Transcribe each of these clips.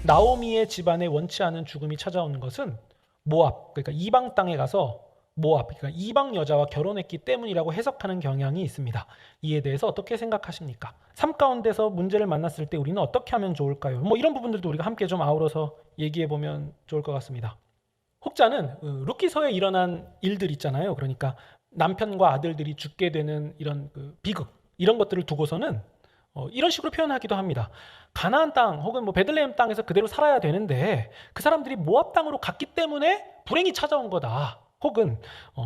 나오미의 집안에 원치 않은 죽음이 찾아오는 것은 모압, 그러니까 이방 땅에 가서 모압, 그러니까 이방 여자와 결혼했기 때문이라고 해석하는 경향이 있습니다. 이에 대해서 어떻게 생각하십니까? 삶 가운데서 문제를 만났을 때 우리는 어떻게 하면 좋을까요? 뭐 이런 부분들도 우리가 함께 좀 아우러서 얘기해 보면 좋을 것 같습니다. 혹자는 룻기서에 일어난 일들 있잖아요. 그러니까 남편과 아들들이 죽게 되는 이런 비극, 이런 것들을 두고서는 이런 식으로 표현하기도 합니다. 가나안 땅 혹은 뭐 베들레헴 땅에서 그대로 살아야 되는데 그 사람들이 모압 땅으로 갔기 때문에 불행이 찾아온 거다. 혹은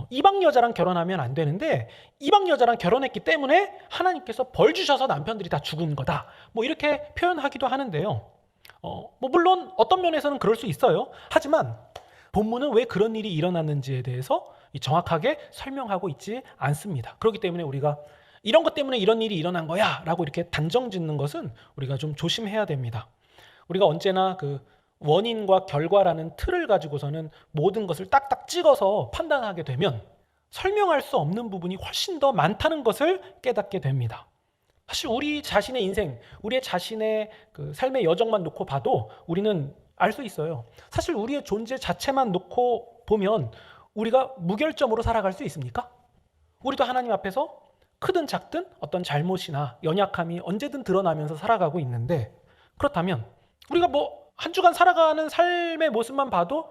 이방 여자랑 결혼하면 안 되는데 이방 여자랑 결혼했기 때문에 하나님께서 벌 주셔서 남편들이 다 죽은 거다. 뭐 이렇게 표현하기도 하는데요. 뭐 물론 어떤 면에서는 그럴 수 있어요. 하지만 본문은 왜 그런 일이 일어났는지에 대해서 정확하게 설명하고 있지 않습니다. 그렇기 때문에 우리가 이런 것 때문에 이런 일이 일어난 거야 라고 이렇게 단정 짓는 것은 우리가 좀 조심해야 됩니다. 우리가 언제나 그 원인과 결과라는 틀을 가지고서는 모든 것을 딱딱 찍어서 판단하게 되면 설명할 수 없는 부분이 훨씬 더 많다는 것을 깨닫게 됩니다. 사실 우리 자신의 인생, 우리 자신의 그 삶의 여정만 놓고 봐도 우리는 알 수 있어요. 사실 우리의 존재 자체만 놓고 보면 우리가 무결점으로 살아갈 수 있습니까? 우리도 하나님 앞에서 크든 작든 어떤 잘못이나 연약함이 언제든 드러나면서 살아가고 있는데, 그렇다면 우리가 뭐 한 주간 살아가는 삶의 모습만 봐도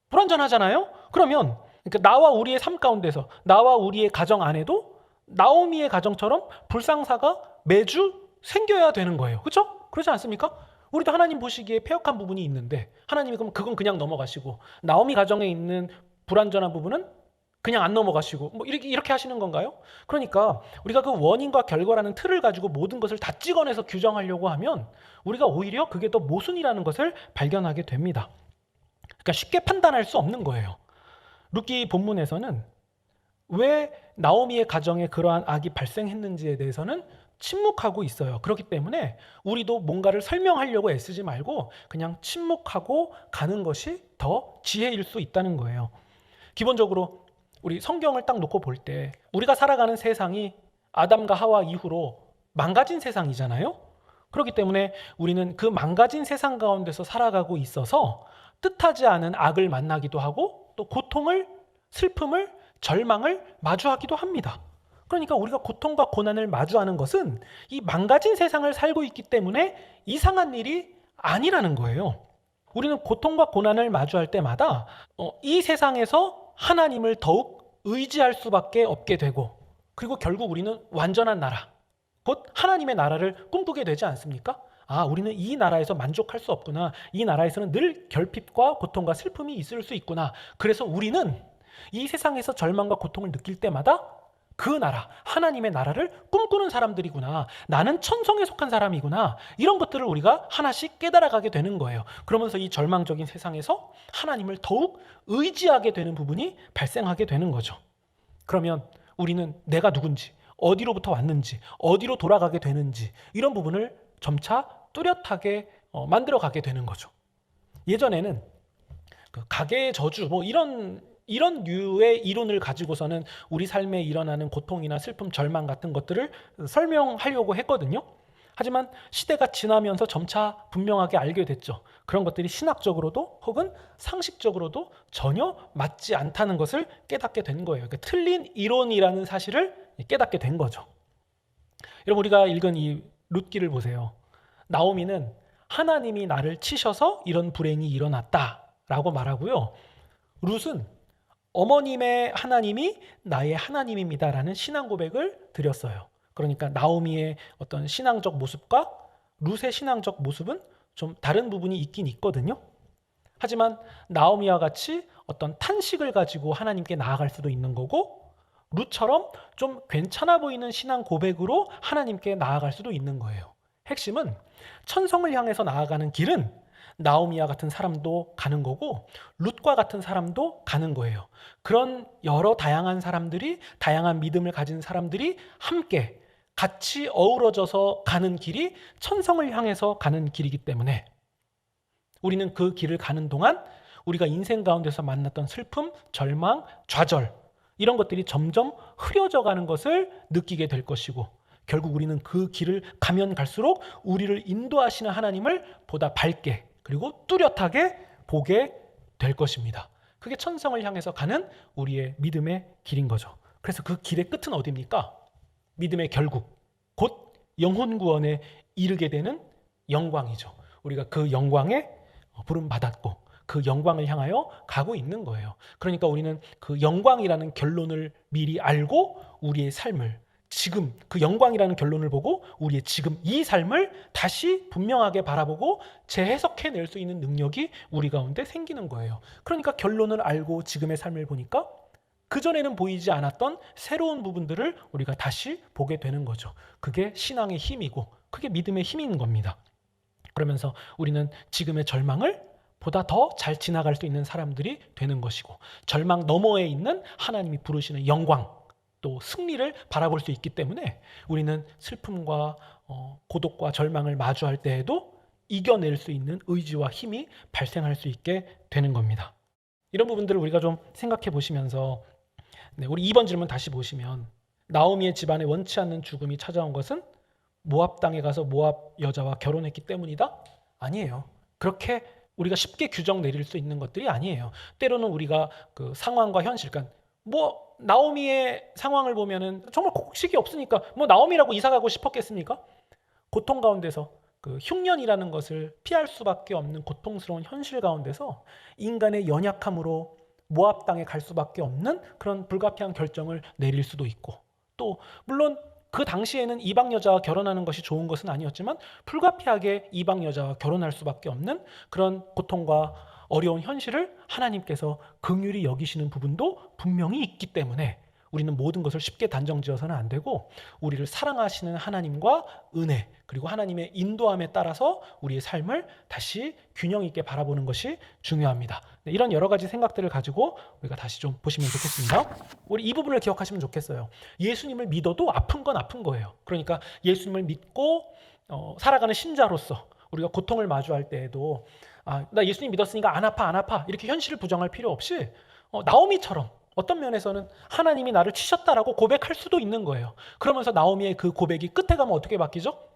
불완전하잖아요? 그러면 그러니까 나와 우리의 삶 가운데서, 나와 우리의 가정 안에도 나오미의 가정처럼 불상사가 매주 생겨야 되는 거예요. 그렇죠? 그렇지 않습니까? 우리도 하나님 보시기에 패역한 부분이 있는데 하나님이 그럼 그건 그냥 넘어가시고 나오미 가정에 있는 불완전한 부분은 그냥 안 넘어가시고 뭐 이렇게 하시는 건가요? 그러니까 우리가 그 원인과 결과라는 틀을 가지고 모든 것을 다 찍어내서 규정하려고 하면 우리가 오히려 그게 더 모순이라는 것을 발견하게 됩니다. 그러니까 쉽게 판단할 수 없는 거예요. 룻기 본문에서는 왜 나오미의 가정에 그러한 악이 발생했는지에 대해서는 침묵하고 있어요. 그렇기 때문에 우리도 뭔가를 설명하려고 애쓰지 말고 그냥 침묵하고 가는 것이 더 지혜일 수 있다는 거예요. 기본적으로 우리 성경을 딱 놓고 볼 때 우리가 살아가는 세상이 아담과 하와 이후로 망가진 세상이잖아요. 그렇기 때문에 우리는 그 망가진 세상 가운데서 살아가고 있어서 뜻하지 않은 악을 만나기도 하고 또 고통을, 슬픔을, 절망을 마주하기도 합니다. 그러니까 우리가 고통과 고난을 마주하는 것은 이 망가진 세상을 살고 있기 때문에 이상한 일이 아니라는 거예요. 우리는 고통과 고난을 마주할 때마다 이 세상에서 하나님을 더욱 의지할 수밖에 없게 되고, 그리고 결국 우리는 완전한 나라, 곧 하나님의 나라를 꿈꾸게 되지 않습니까? 아, 우리는 이 나라에서 만족할 수 없구나. 이 나라에서는 늘 결핍과 고통과 슬픔이 있을 수 있구나. 그래서 우리는 이 세상에서 절망과 고통을 느낄 때마다 그 나라, 하나님의 나라를 꿈꾸는 사람들이구나. 나는 천성에 속한 사람이구나. 이런 것들을 우리가 하나씩 깨달아가게 되는 거예요. 그러면서 이 절망적인 세상에서 하나님을 더욱 의지하게 되는 부분이 발생하게 되는 거죠. 그러면 우리는 내가 누군지, 어디로부터 왔는지, 어디로 돌아가게 되는지 이런 부분을 점차 뚜렷하게 만들어가게 되는 거죠. 예전에는 그 가계의 저주 뭐 이런 류의 이론을 가지고서는 우리 삶에 일어나는 고통이나 슬픔, 절망 같은 것들을 설명하려고 했거든요. 하지만 시대가 지나면서 점차 분명하게 알게 됐죠. 그런 것들이 신학적으로도 혹은 상식적으로도 전혀 맞지 않다는 것을 깨닫게 된 거예요. 그러니까 틀린 이론이라는 사실을 깨닫게 된 거죠. 여러분, 우리가 읽은 이 룻기를 보세요. 나오미는 하나님이 나를 치셔서 이런 불행이 일어났다라고 말하고요. 룻은 어머님의 하나님이 나의 하나님입니다라는 신앙 고백을 드렸어요. 그러니까 나오미의 어떤 신앙적 모습과 룻의 신앙적 모습은 좀 다른 부분이 있긴 있거든요. 하지만 나오미와 같이 어떤 탄식을 가지고 하나님께 나아갈 수도 있는 거고, 룻처럼 좀 괜찮아 보이는 신앙 고백으로 하나님께 나아갈 수도 있는 거예요. 핵심은 천성을 향해서 나아가는 길은 나오미와 같은 사람도 가는 거고 룻과 같은 사람도 가는 거예요. 그런 여러 다양한 사람들이, 다양한 믿음을 가진 사람들이 함께 같이 어우러져서 가는 길이 천성을 향해서 가는 길이기 때문에 우리는 그 길을 가는 동안 우리가 인생 가운데서 만났던 슬픔, 절망, 좌절 이런 것들이 점점 흐려져 가는 것을 느끼게 될 것이고, 결국 우리는 그 길을 가면 갈수록 우리를 인도하시는 하나님을 보다 밝게, 그리고 뚜렷하게 보게 될 것입니다. 그게 천성을 향해서 가는 우리의 믿음의 길인 거죠. 그래서 그 길의 끝은 어디입니까? 믿음의 결국, 곧 영혼 구원에 이르게 되는 영광이죠. 우리가 그 영광에 부름받았고 그 영광을 향하여 가고 있는 거예요. 그러니까 우리는 그 영광이라는 결론을 미리 알고 우리의 삶을 지금 그 영광이라는 결론을 보고 우리의 지금 이 삶을 다시 분명하게 바라보고 재해석해낼 수 있는 능력이 우리 가운데 생기는 거예요. 그러니까 결론을 알고 지금의 삶을 보니까 그전에는 보이지 않았던 새로운 부분들을 우리가 다시 보게 되는 거죠. 그게 신앙의 힘이고 그게 믿음의 힘인 겁니다. 그러면서 우리는 지금의 절망을 보다 더 잘 지나갈 수 있는 사람들이 되는 것이고 절망 너머에 있는 하나님이 부르시는 영광 또 승리를 바라볼 수 있기 때문에 우리는 슬픔과 고독과 절망을 마주할 때에도 이겨낼 수 있는 의지와 힘이 발생할 수 있게 되는 겁니다. 이런 부분들을 우리가 좀 생각해 보시면서 우리 2번 질문 다시 보시면 나오미의 집안에 원치 않는 죽음이 찾아온 것은 모압 땅에 가서 모압 여자와 결혼했기 때문이다? 아니에요. 그렇게 우리가 쉽게 규정 내릴 수 있는 것들이 아니에요. 때로는 우리가 그 상황과 현실, 그러니까 나오미의 상황을 보면은 정말 곡식이 없으니까 나오미라고 이사 가고 싶었겠습니까? 고통 가운데서 그 흉년이라는 것을 피할 수밖에 없는 고통스러운 현실 가운데서 인간의 연약함으로 모압 땅에 갈 수밖에 없는 그런 불가피한 결정을 내릴 수도 있고 또 물론 그 당시에는 이방 여자와 결혼하는 것이 좋은 것은 아니었지만 불가피하게 이방 여자와 결혼할 수밖에 없는 그런 고통과 어려운 현실을 하나님께서 긍휼히 여기시는 부분도 분명히 있기 때문에 우리는 모든 것을 쉽게 단정지어서는 안 되고 우리를 사랑하시는 하나님과 은혜 그리고 하나님의 인도함에 따라서 우리의 삶을 다시 균형 있게 바라보는 것이 중요합니다. 이런 여러 가지 생각들을 가지고 우리가 다시 좀 보시면 좋겠습니다. 우리 이 부분을 기억하시면 좋겠어요. 예수님을 믿어도 아픈 건 아픈 거예요. 그러니까 예수님을 믿고 살아가는 신자로서 우리가 고통을 마주할 때에도 나 예수님 믿었으니까 안 아파 이렇게 현실을 부정할 필요 없이 나오미처럼 어떤 면에서는 하나님이 나를 치셨다라고 고백할 수도 있는 거예요. 그러면서 나오미의 그 고백이 끝에 가면 어떻게 바뀌죠?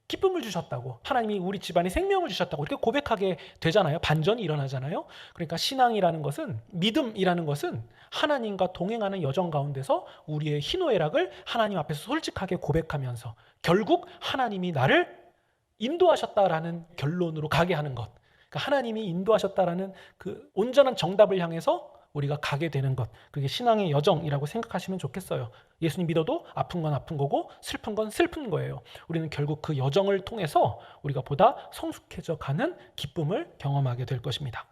기쁨을 주셨다고, 하나님이 우리 집안에 생명을 주셨다고 이렇게 고백하게 되잖아요. 반전이 일어나잖아요. 그러니까 신앙이라는 것은, 믿음이라는 것은 하나님과 동행하는 여정 가운데서 우리의 희노애락을 하나님 앞에서 솔직하게 고백하면서 결국 하나님이 나를 인도하셨다라는 결론으로 가게 하는 것. 그러니까 하나님이 인도하셨다라는 그 온전한 정답을 향해서 우리가 가게 되는 것, 그게 신앙의 여정이라고 생각하시면 좋겠어요. 예수님 믿어도 아픈 건 아픈 거고 슬픈 건 슬픈 거예요. 우리는 결국 그 여정을 통해서 우리가 보다 성숙해져 가는 기쁨을 경험하게 될 것입니다.